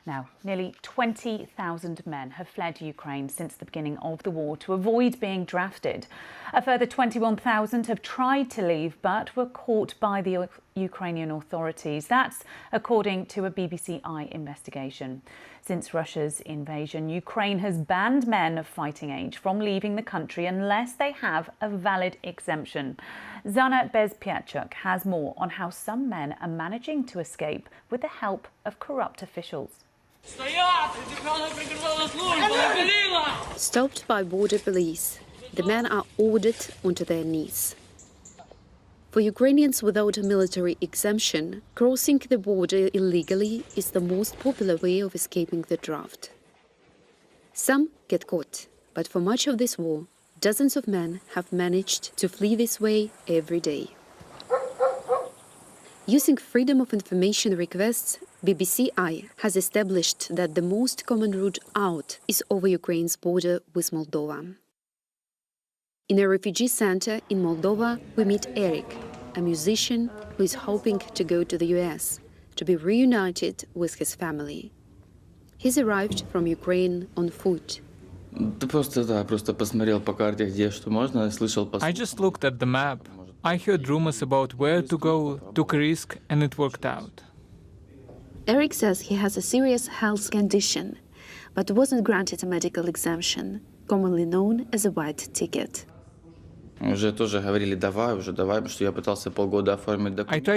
Now, nearly 20,000 men have fled Ukraine since the beginning of the war to avoid being drafted. A further 21,000 have tried to leave but were caught by the Ukrainian authorities. That's according to a BBC Eye investigation. Since Russia's invasion, Ukraine has banned men of fighting age from leaving the country unless they have a valid exemption. Zana Bezpiachuk has more on how some men are managing to escape with the help of corrupt officials. Stopped by border police, the men are ordered onto their knees. For Ukrainians without a military exemption, crossing the border illegally is the most popular way of escaping the draft. Some get caught, but for much of this war, dozens of men have managed to flee this way every day. Using freedom of information requests, BBC Eye has established that the most common route out is over Ukraine's border with Moldova. In a refugee center in Moldova, we meet Eric, a musician who is hoping to go to the US to be reunited with his family. He's arrived from Ukraine on foot. I just looked at the map. I heard rumors about where to go, took a risk, and it worked out. Eric says he has a serious health condition, but wasn't granted a medical exemption, commonly known as a white ticket. I tried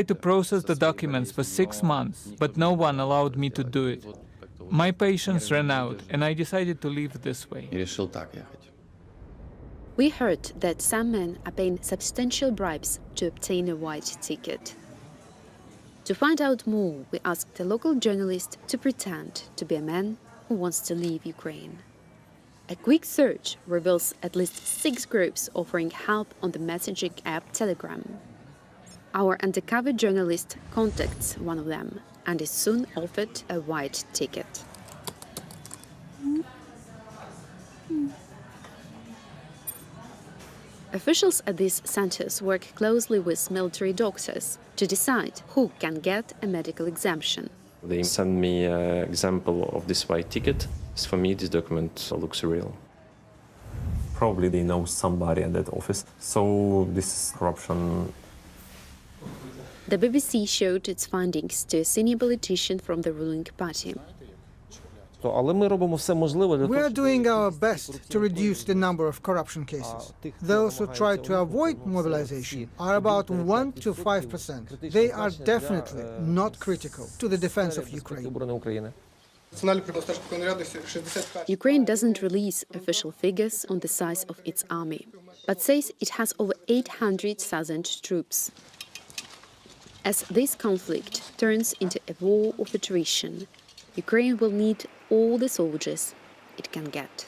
to process the documents for 6 months, but no one allowed me to do it. My patience ran out, and I decided to live this way. We heard that some men are paying substantial bribes to obtain a white ticket. To find out more, we asked a local journalist to pretend to be a man who wants to leave Ukraine. A quick search reveals at least 6 groups offering help on the messaging app Telegram. Our undercover journalist contacts one of them and is soon offered a white ticket. Officials at these centers work closely with military doctors to decide who can get a medical exemption. They send me an example of this white ticket. For me, this document looks real. Probably they know somebody at that office, so this is corruption. The BBC showed its findings to a senior politician from the ruling party. We are doing our best to reduce the number of corruption cases. Those who try to avoid mobilization are about 1 to 5%. They are definitely not critical to the defense of Ukraine. Ukraine doesn't release official figures on the size of its army, but says it has over 800,000 troops. As this conflict turns into a war of attrition, Ukraine will need all the soldiers it can get.